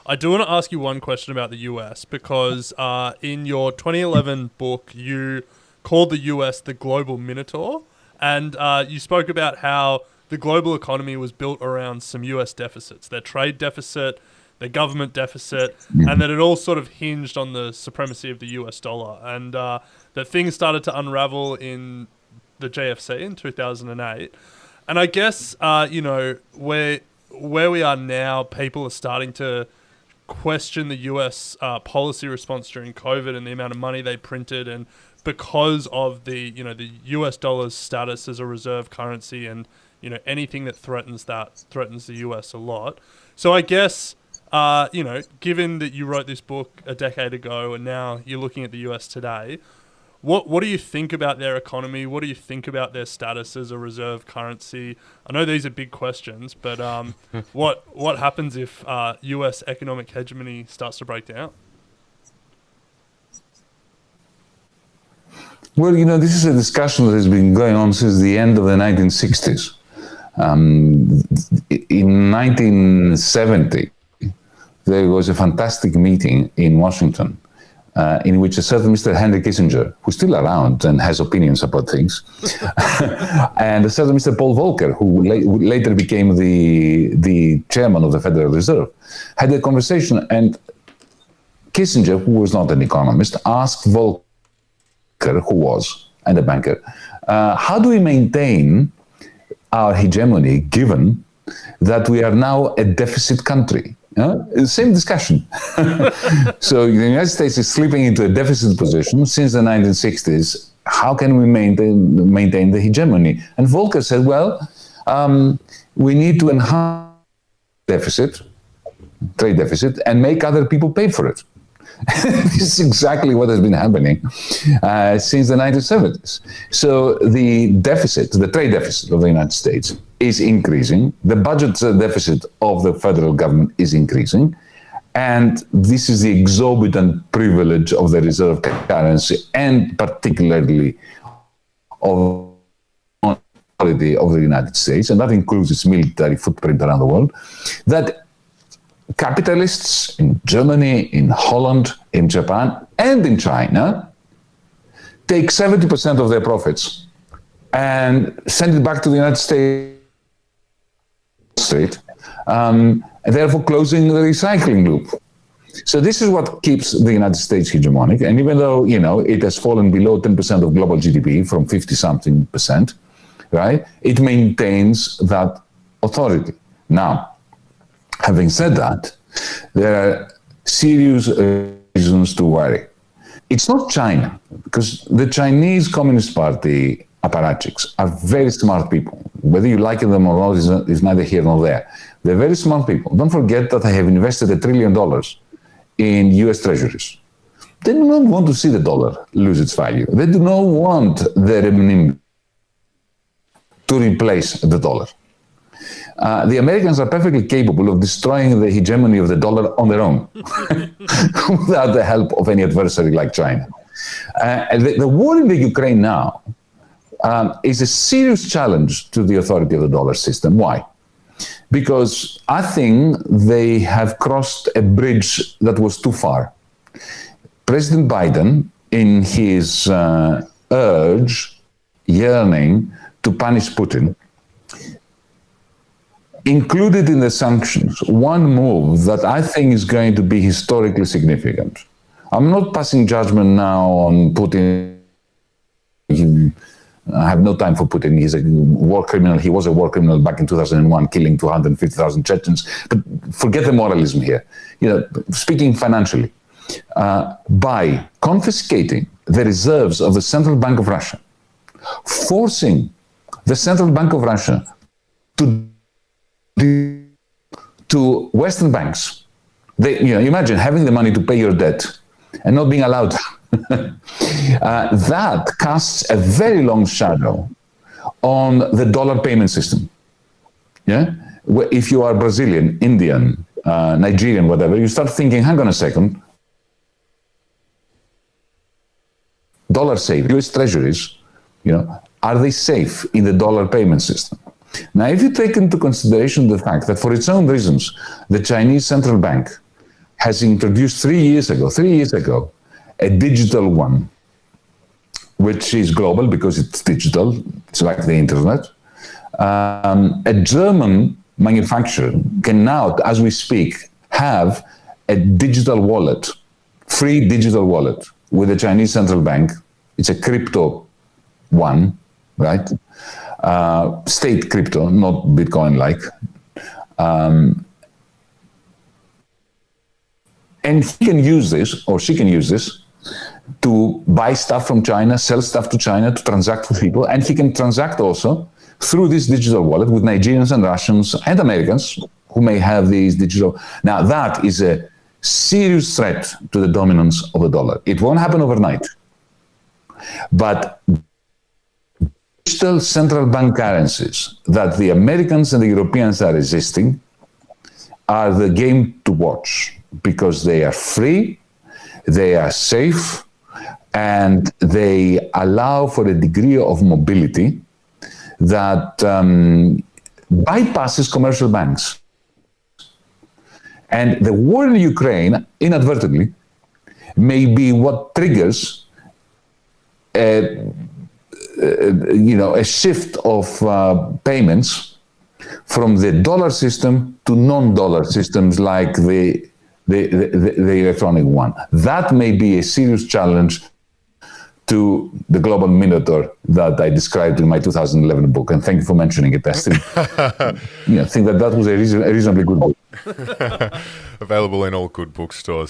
I do want to ask you one question about the US because in your 2011 book, you called the US the global minotaur, and you spoke about how the global economy was built around some US deficits, their trade deficit, their government deficit, and that it all sort of hinged on the supremacy of the US dollar, and that things started to unravel in the JFC in 2008. And I guess, where we are now, people are starting to question the US policy response during COVID and the amount of money they printed, and because of the US dollar's status as a reserve currency, and anything that threatens the US a lot. So I guess given that you wrote this book a decade ago and now you're looking at the US today, what do you think about their economy? What do you think about their status as a reserve currency? I know these are big questions, but what happens if US economic hegemony starts to break down? Well, this is a discussion that has been going on since the end of the 1960s. In 1970, there was a fantastic meeting in Washington in which a certain Mr. Henry Kissinger, who's still around and has opinions about things, and a certain Mr. Paul Volcker, who later became the chairman of the Federal Reserve, had a conversation. And Kissinger, who was not an economist, asked Volcker, who was, and a banker, how do we maintain our hegemony given that we are now a deficit country? Same discussion. So the United States is slipping into a deficit position since the 1960s. How can we maintain the hegemony? And Volcker said, well, we need to enhance trade deficit, and make other people pay for it. This is exactly what has been happening since the 1970s. So the trade deficit of the United States is increasing. The budget deficit of the federal government is increasing. And this is the exorbitant privilege of the reserve currency, and particularly of the authority of the United States, and that includes its military footprint around the world, that capitalists in Germany, in Holland, in Japan, and in China take 70% of their profits and send it back to the United States, and therefore closing the recycling loop. So this is what keeps the United States hegemonic. And even though, it has fallen below 10% of global GDP from 50-something percent, right, it maintains that authority. Now, having said that, there are serious reasons to worry. It's not China, because the Chinese Communist Party apparatchiks are very smart people. Whether you like them or not is neither here nor there. They're very smart people. Don't forget that they have invested $1 trillion in US treasuries. They do not want to see the dollar lose its value. They do not want the renminbi to replace the dollar. The Americans are perfectly capable of destroying the hegemony of the dollar on their own without the help of any adversary like China. The war in the Ukraine now is a serious challenge to the authority of the dollar system. Why? Because I think they have crossed a bridge that was too far. President Biden, in his yearning to punish Putin, included in the sanctions one move that I think is going to be historically significant. I'm not passing judgment now on Putin. I have no time for Putin. He's a war criminal. He was a war criminal back in 2001, killing 250,000 Chechens. But forget the moralism here. Speaking financially, by confiscating the reserves of the Central Bank of Russia, forcing the Central Bank of Russia to Western banks. Imagine having the money to pay your debt and not being allowed. That casts a very long shadow on the dollar payment system. Yeah, if you are Brazilian, Indian, Nigerian, whatever, you start thinking, hang on a second, dollar safe, US treasuries, are they safe in the dollar payment system? Now, if you take into consideration the fact that for its own reasons, the Chinese central bank has introduced 3 years ago, a digital yuan, which is global because it's digital. It's like the internet. A German manufacturer can now, as we speak, have a digital wallet, free digital wallet with the Chinese central bank. It's a crypto one, right? State crypto, not Bitcoin-like. And he can use this, or she can use this, to buy stuff from China, sell stuff to China, to transact with people. And he can transact also through this digital wallet with Nigerians and Russians and Americans who may have these digital. Now, that is a serious threat to the dominance of the dollar. It won't happen overnight. But digital central bank currencies that the Americans and the Europeans are resisting are the game to watch because they are free, they are safe, and they allow for a degree of mobility that bypasses commercial banks. And the war in Ukraine, inadvertently, may be what triggers a shift of payments from the dollar system to non-dollar systems like the electronic one. That may be a serious challenge to the global minotaur that I described in my 2011 book. And thank you for mentioning it. I still think that was a reasonably good book. Available in all good bookstores.